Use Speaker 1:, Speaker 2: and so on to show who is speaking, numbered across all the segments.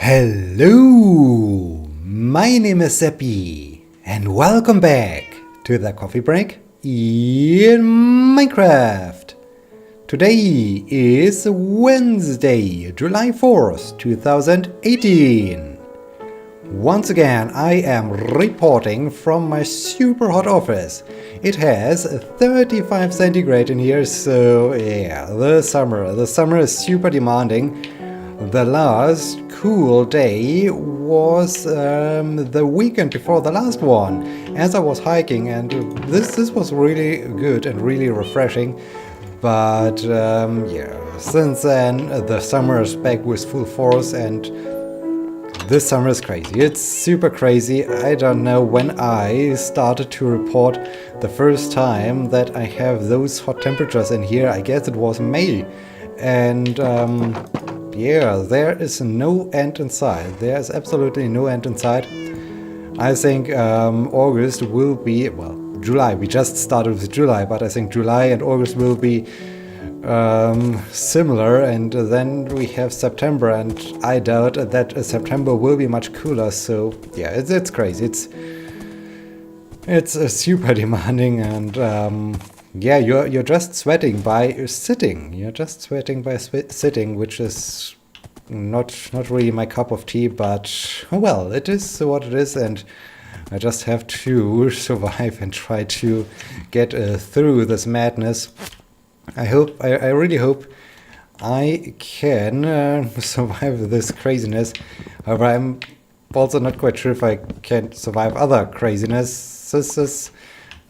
Speaker 1: Hello, my name is Sebbi, and welcome back to the coffee break in Minecraft. Today is Wednesday, July 4th, 2018. Once again, I am reporting from my super hot office. It has 35 centigrade in here, so yeah, the summer is super demanding. The last cool day was the weekend before the last one, as I was hiking, and this was really good and really refreshing. But yeah, since then the summer is back with full force, and this summer is crazy. It's super crazy. I don't know when I started to report the first time that I have those hot temperatures in here. I guess it was May, and yeah, there is no end in sight. There is absolutely no end in sight. I think August will be, well, July. We just started with July, but I think July and August will be similar, and then we have September, and I doubt that September will be much cooler. So yeah, it's crazy. It's super demanding, and yeah, you're just sweating by sitting. You're just sweating by sitting, which is not really my cup of tea. But oh well, it is what it is, and I just have to survive and try to get through this madness. I really hope I can survive this craziness. However, I'm also not quite sure if I can survive other craziness. This is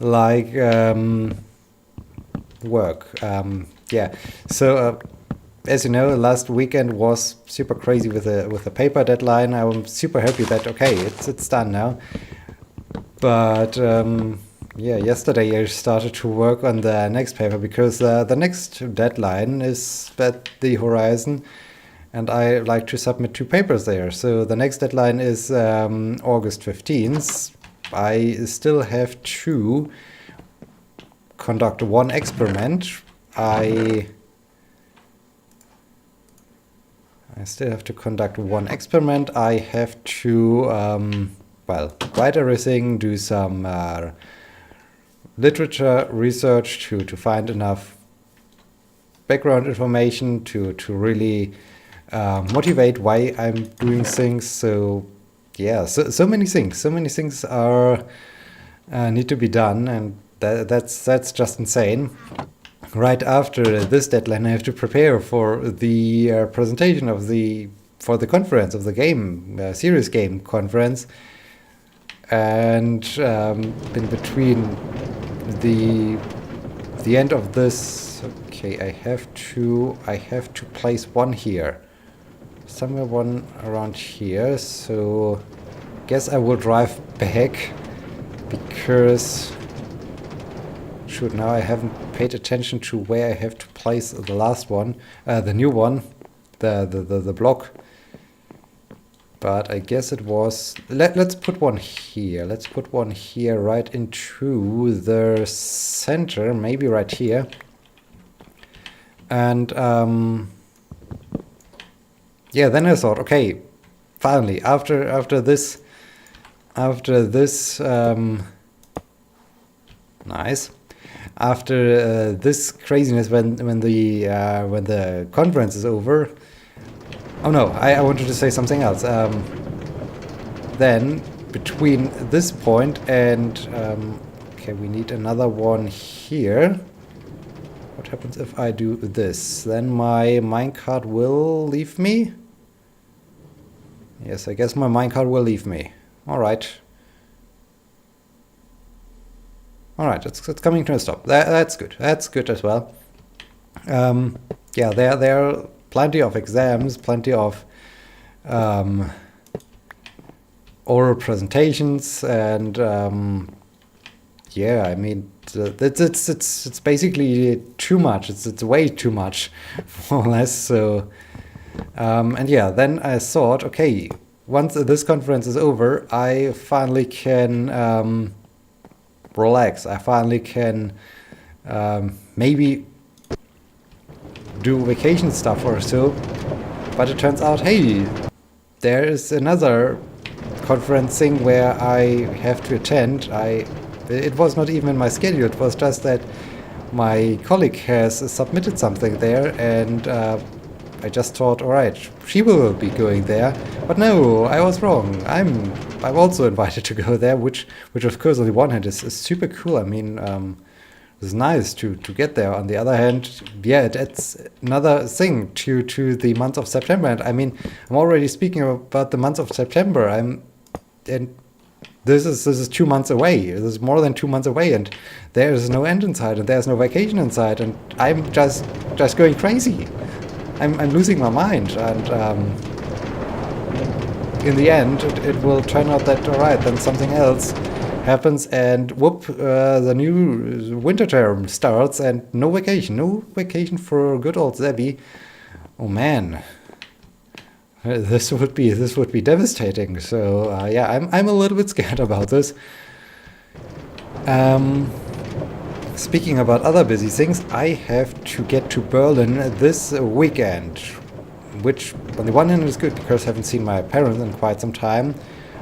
Speaker 1: like work. Yeah. So as you know, last weekend was super crazy with the paper deadline. I'm super happy that okay, it's done now. But yeah, yesterday I started to work on the next paper because the next deadline is at the horizon, and I like to submit 2 papers there. So the next deadline is August 15th. I still have to conduct one experiment. I still have to conduct one experiment. I have to well, write everything, do some literature research to find enough background information to really motivate why I'm doing things. So yeah, so many things are need to be done, and that's just insane. Right after this deadline, I have to prepare for the presentation for the conference of the game, serious game conference. And in between the end of this, okay, I have to place one here, somewhere one around here. So guess I will drive back, because shoot, now I haven't paid attention to where I have to place the last one, the new one, the block. But I guess it was, let's put one here. Let's put one here right into the center, maybe right here. And yeah, then I thought, okay, finally, after this nice. After this craziness, when the conference is over. Oh no, I wanted to say something else. Then between this point and okay, we need another one here. What happens if I do this? Then my minecart will leave me. Yes, I guess my minecart will leave me. All right. All right, it's coming to a stop. That's good. That's good as well. Yeah, there are plenty of exams, plenty of oral presentations, and yeah, I mean it's basically too much. It's way too much, more or less. So and yeah, then I thought, okay, once this conference is over, I finally can relax. I finally can maybe do vacation stuff or so. But it turns out, hey, there is another conferencing where I have to attend. It was not even in my schedule. It was just that my colleague has submitted something there, and I just thought, all right, she will be going there. But no, I was wrong. I'm also invited to go there, which of course on the one hand is super cool. I mean, it's nice to get there. On the other hand, yeah, it adds another thing to the month of September. And I mean, I'm already speaking about the month of September. And this is 2 months away. This is more than 2 months away, and there is no end in sight, and there's no vacation in sight, and I'm just going crazy. I'm losing my mind, and in the end, it will turn out that alright, then something else happens, and whoop, the new winter term starts, and no vacation for good old Sebbi. Oh man. This would be devastating. So yeah, I'm a little bit scared about this. Speaking about other busy things, I have to get to Berlin this weekend, which on the one hand is good because I haven't seen my parents in quite some time.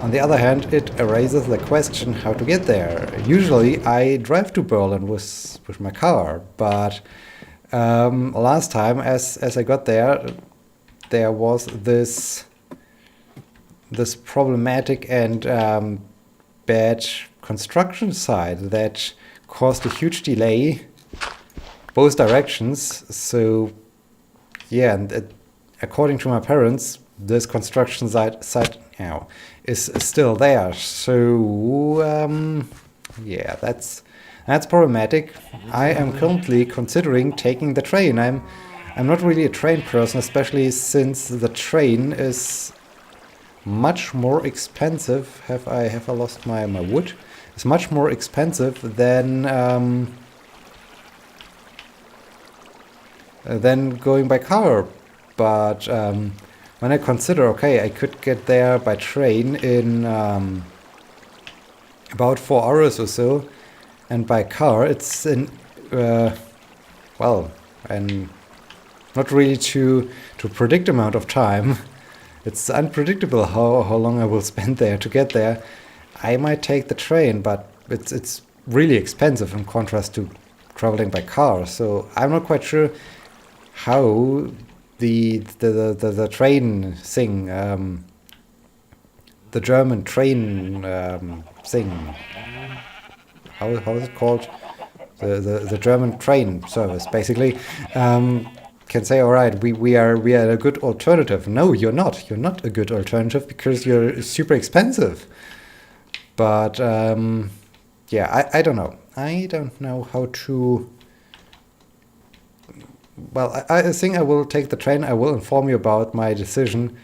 Speaker 1: On the other hand, it raises the question how to get there. Usually I drive to Berlin with my car, but last time as I got there was this problematic and bad construction site that caused a huge delay both directions. So yeah, and according to my parents, this construction site is still there. So yeah, that's problematic. I am currently considering taking the train. I'm not really a train person, especially since the train is much more expensive. Have I lost my wood? It's much more expensive than going by car. But when I consider, okay, I could get there by train in about 4 hours or so, and by car it's in well, and not really to predict amount of time. It's unpredictable how long I will spend there to get there. I might take the train, but it's really expensive in contrast to traveling by car. So I'm not quite sure how the train thing, the German train thing. How is it called? The German train service, basically. Can say, all right, we are a good alternative. No, you're not. You're not a good alternative because you're super expensive. But yeah, I don't know. I don't know how to. Well, I think I will take the train. I will inform you about my decision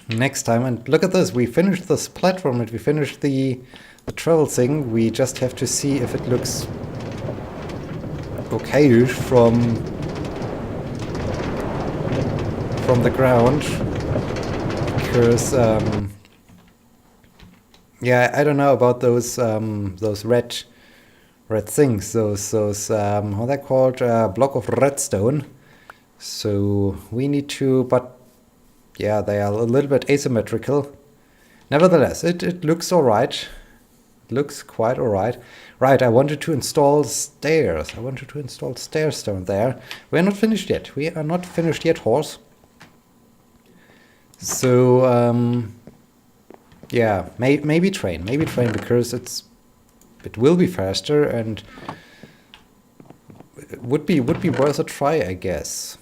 Speaker 1: next time. And look at this. We finished this platform and we finished the travel thing. We just have to see if it looks okay from the ground, because yeah, I don't know about those red things, those how they're called, block of redstone. So we need to, but yeah, they are a little bit asymmetrical. Nevertheless, it looks alright. It looks quite alright. Right, I wanted to install stairs. I wanted to install stairs down there. We're not finished yet. We are not finished yet, horse. So, yeah, maybe train. Maybe train, because it will be faster and it would be worth a try, I guess.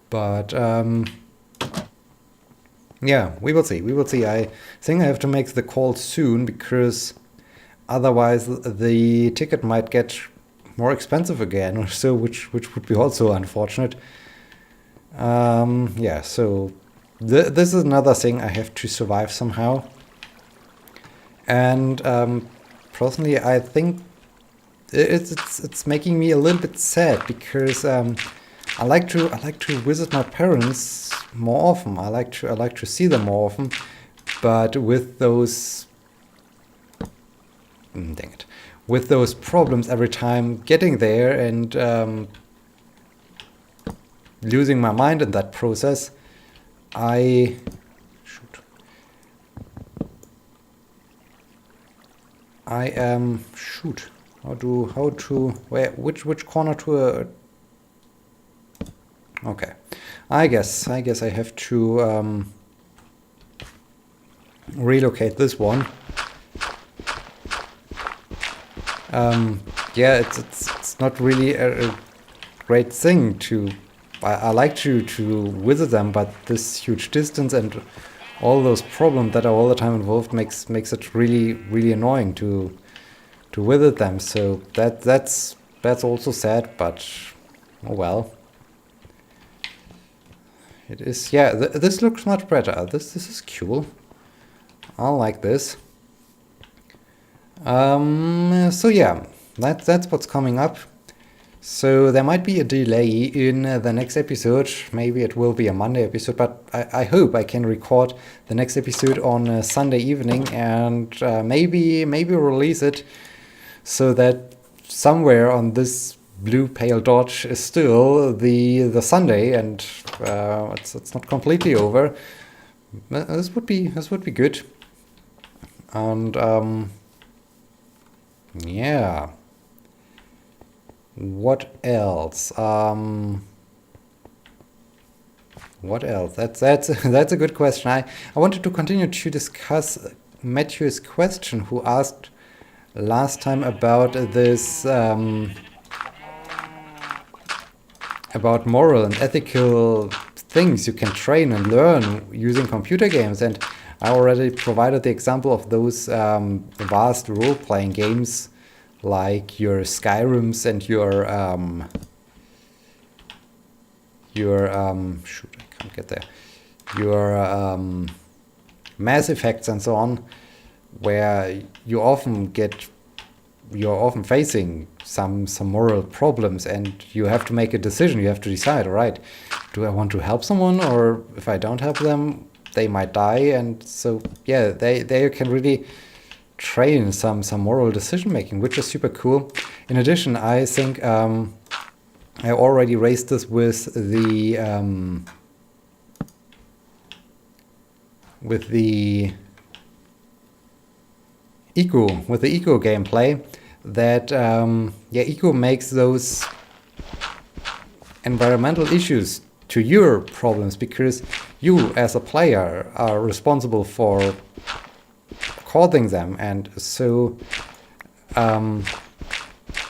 Speaker 1: But, yeah, we will see. We will see. I think I have to make the call soon, because otherwise the ticket might get more expensive again or so, which would be also unfortunate. Yeah, so this is another thing I have to survive somehow. And personally, I think it's making me a little bit sad, because I like to visit my parents more often. I like to see them more often, but with those dang it, with those problems every time getting there, and losing my mind in that process. I am which corner to okay. I guess I have to relocate this one. Yeah, it's not really a great thing to. I like to visit them, but this huge distance and all those problems that are all the time involved makes it really annoying to visit them. So that's also sad, but oh well. It is, yeah. This looks much better. This is cool. I like this. So yeah, that's what's coming up. So there might be a delay in the next episode. Maybe it will be a Monday episode, but I hope I can record the next episode on a Sunday evening and maybe release it so that somewhere on this blue pale dot is still the Sunday, and it's not completely over. This would be good. And yeah. What else? What else? That's a good question. I wanted to continue to discuss Matthew's question, who asked last time about this about moral and ethical things you can train and learn using computer games, and I already provided the example of those vast role-playing games like your Skyrims and your shoot, I can't get there. Your Mass Effects and so on, where you're often facing some moral problems, and you have to make a decision. You have to decide, all right, do I want to help someone, or if I don't help them, they might die. And so yeah, they can really train some moral decision making, which is super cool. In addition, I think I already raised this with the eco gameplay, that eco makes those environmental issues to your problems, because you as a player are responsible for causing them. And so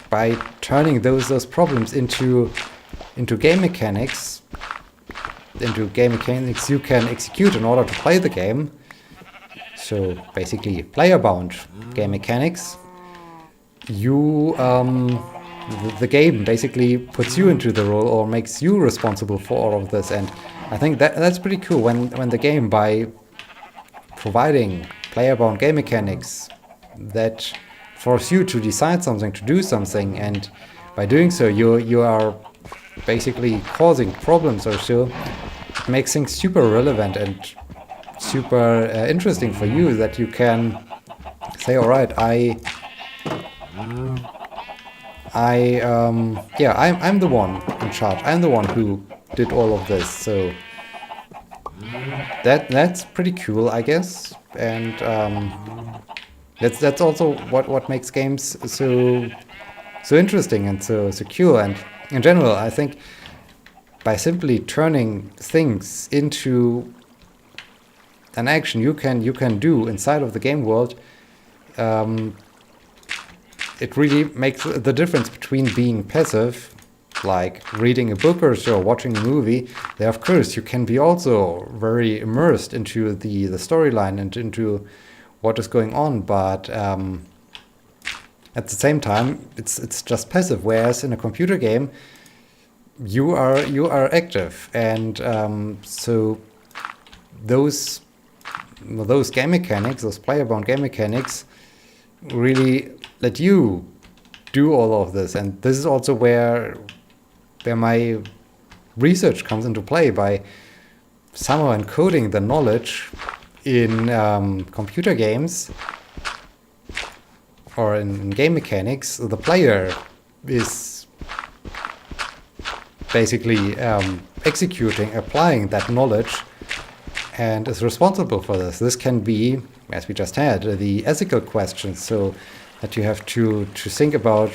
Speaker 1: by turning those problems into game mechanics you can execute in order to play the game. So basically player-bound game mechanics. You the game basically puts you into the role or makes you responsible for all of this, and I think that's pretty cool when the game, by providing player-bound game mechanics that force you to decide something, to do something, and by doing so you are basically causing problems or so. It makes things super relevant and super interesting for you, that you can say, all right, I'm the one in charge. I'm the one who did all of this. So that's pretty cool, I guess. And that's also what makes games so interesting and so cool. And in general, I think by simply turning things into an action you can do inside of the game world, it really makes the difference between being passive, like reading a book or so, watching a movie. There, of course, you can be also very immersed into the storyline and into what is going on, but at the same time, it's just passive. Whereas in a computer game, you are active, and so those game mechanics, those player-bound game mechanics, really let you do all of this. And this is also where my research comes into play, by somehow encoding the knowledge in computer games or in game mechanics. The player is basically executing, applying that knowledge, and is responsible for this. This can be, as we just had, the ethical questions, so that you have to think about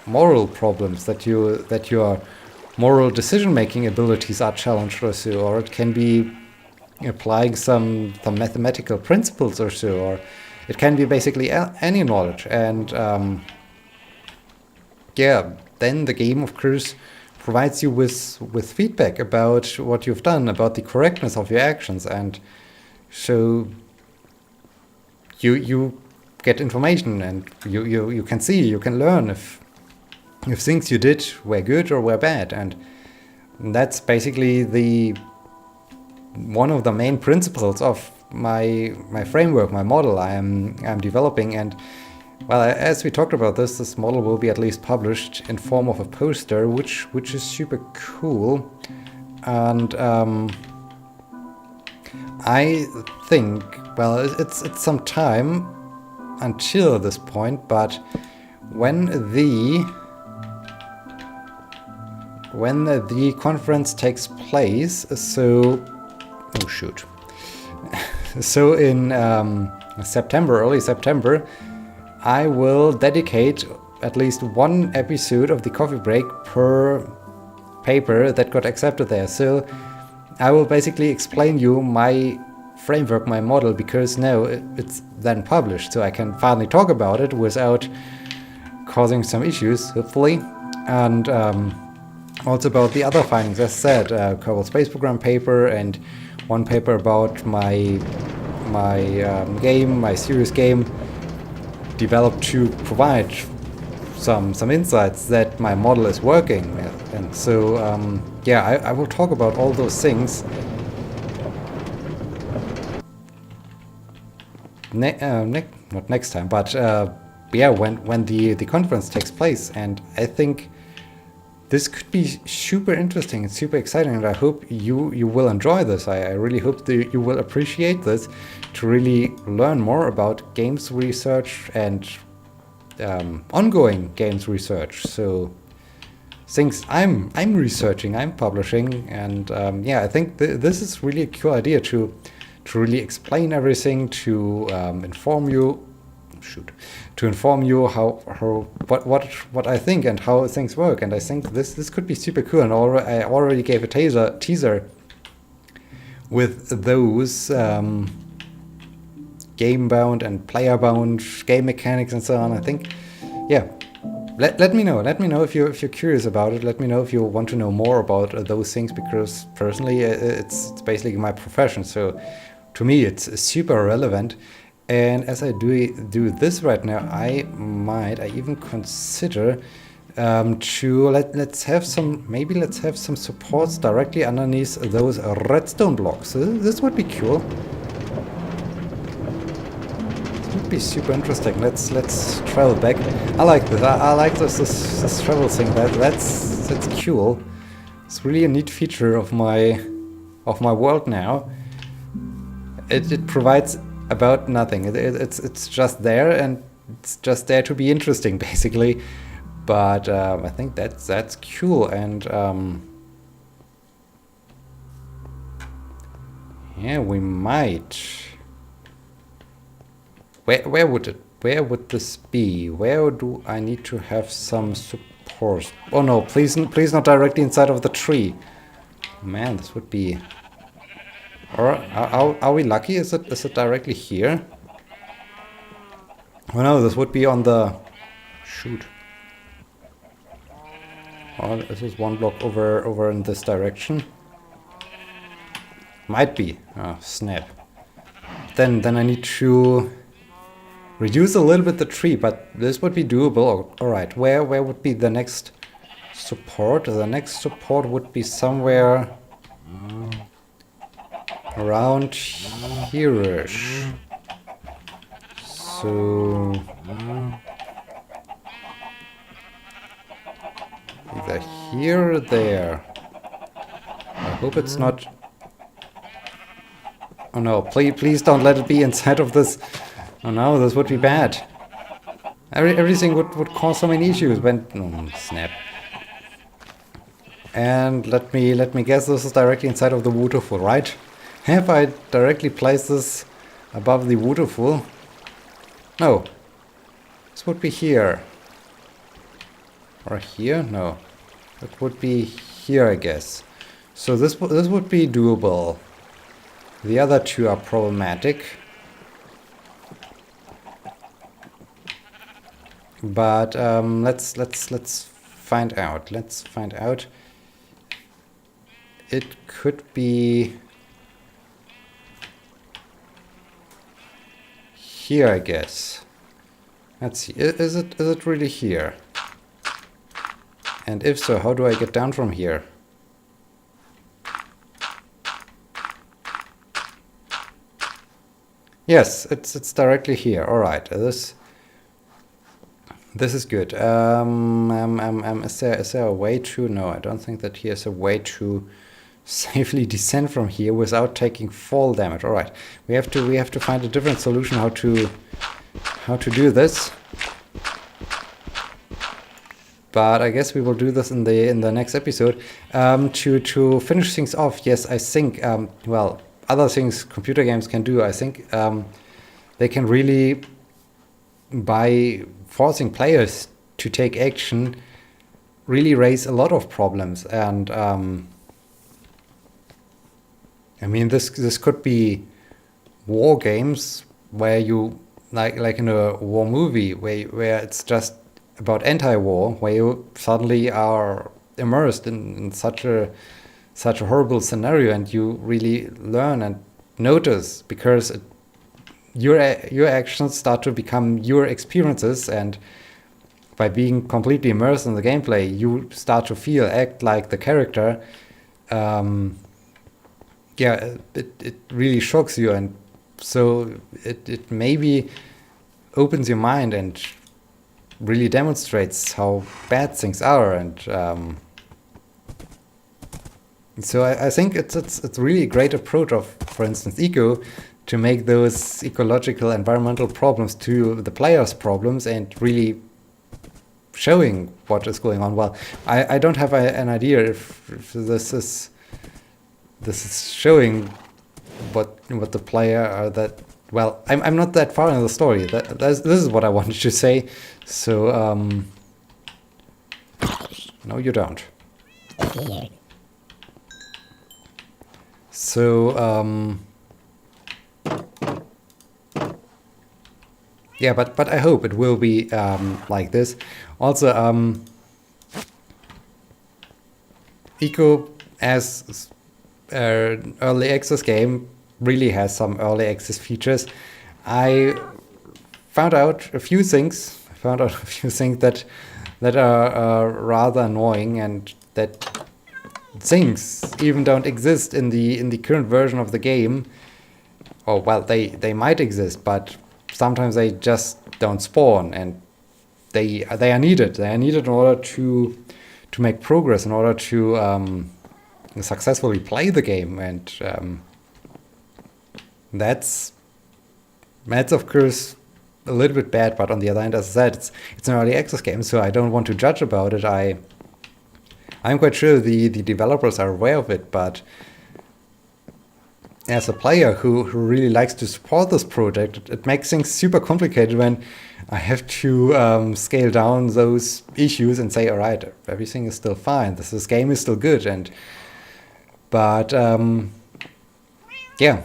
Speaker 1: moral problems, that your moral decision-making abilities are challenged or so, or it can be applying some mathematical principles or so, or it can be basically any knowledge. And yeah, then the game, of course, provides you with feedback about what you've done, about the correctness of your actions, and so you get information, and you can see, you can learn if things you did were good or were bad. And that's basically one of the main principles of my framework, my model I'm developing. And well, as we talked about this model will be at least published in form of a poster, which is super cool. And I think, well, it's some time until this point, but when the conference takes place, so oh shoot, so in early September, I will dedicate at least one episode of the coffee break per paper that got accepted there. So I will basically explain you my framework, my model, because now it's then published, so I can finally talk about it without causing some issues, hopefully. And also about the other findings, as said, Kerbal Space Program paper, and one paper about my serious game, developed to provide some insights that my model is working. And so yeah, I will talk about all those things not next time, but yeah, when the conference takes place. And I think this could be super interesting and super exciting, and I hope you will enjoy this. I really hope that you will appreciate this, to really learn more about games research and ongoing games research. So things I'm researching, I'm publishing, and yeah, I think this is really a cool idea to really explain everything, to inform you. To inform you what I think and how things work. And I think this could be super cool. And I already gave a teaser with those game-bound and player-bound game mechanics and so on. I think, yeah. Let me know. Let me know if you're curious about it. Let me know if you want to know more about those things, because personally, it's basically my profession. So to me, it's super relevant. And as I do this right now, I even consider let's have some supports directly underneath those redstone blocks. This would be cool. This would be super interesting. Let's travel back. I like this. I like this travel thing. That's cool. It's really a neat feature of my world now. It provides about nothing. It's just there, and it's just there to be interesting, basically. But I think that's cool. And yeah, we might. Where would this be? Where do I need to have some support? Oh no! Please not directly inside of the tree. Man, this would be. Or are we lucky? Is it directly here? Oh no, this would be on the... Shoot. Oh, this is one block over in this direction. Might be. Oh, snap. Then I need to reduce a little bit the tree, but this would be doable. Alright, where would be the next support? The next support would be somewhere around here-ish. So either here or there. I hope it's not. Oh no, please don't let it be inside of this. Oh no, this would be bad. Everything would cause so many issues when... Oh, snap. And let me guess, this is directly inside of the waterfall, right? Have I directly placed this above the waterfall? No. This would be here. Or here? No. It would be here, I guess. So this would be doable. The other two are problematic. But let's find out. Let's find out. It could be here, I guess. Let's see. Is it really here? And if so, how do I get down from here? Yes, it's directly here. All right. This is good. Is there a way to? No, I don't think that here's a way to safely descend from here without taking fall damage. All right, we have to find a different solution how to do this. But I guess we will do this in the next episode. To finish things off, yes, I think well, other things computer games can do. I think they can really, by forcing players to take action, really raise a lot of problems. And I mean, this could be war games where you like in a war movie where it's just about anti-war, where you suddenly are immersed in such a horrible scenario, and you really learn and notice because your actions start to become your experiences, and by being completely immersed in the gameplay, you start to act like the character. Yeah, it really shocks you, and so it maybe opens your mind and really demonstrates how bad things are. And so I think it's really a great approach of, for instance, Eco, to make those ecological environmental problems to the players' problems and really showing what is going on. Well, I don't have an idea if this is showing what the player that. Well, I'm not that far in the story. This is what I wanted to say. So no, you don't. So yeah, but I hope it will be like this. Also, Eco as an early access game really has some early access features. I found out a few things. that are rather annoying, and that things even don't exist in the current version of the game. Oh well, they might exist, but sometimes they just don't spawn, and they are needed. They are needed in order to make progress, in order to successfully play the game, and that's of course a little bit bad. But on the other hand, as I said, it's an early access game, so I don't want to judge about it. I'm quite sure the developers are aware of it, but as a player who really likes to support this project, it makes things super complicated when I have to scale down those issues and say, all right, everything is still fine, this game is still good. But yeah,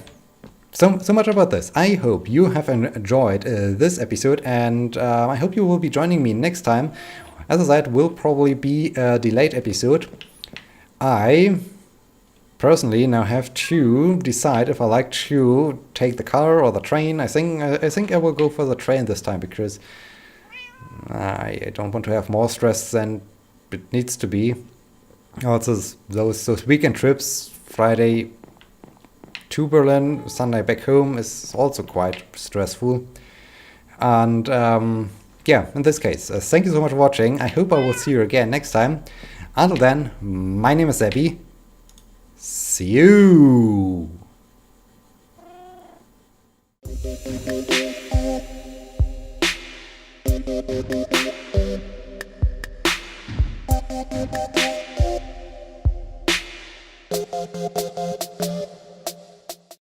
Speaker 1: so much about this. I hope you have enjoyed this episode, and I hope you will be joining me next time. As I said, will probably be a delayed episode. I personally now have to decide if I like to take the car or the train. I think I will go for the train this time, because I don't want to have more stress than it needs to be. Also, those weekend trips, Friday to Berlin, Sunday back home, is also quite stressful. And yeah, in this case, thank you so much for watching. I hope I will see you again next time. Until then, my name is Sebbi. See you!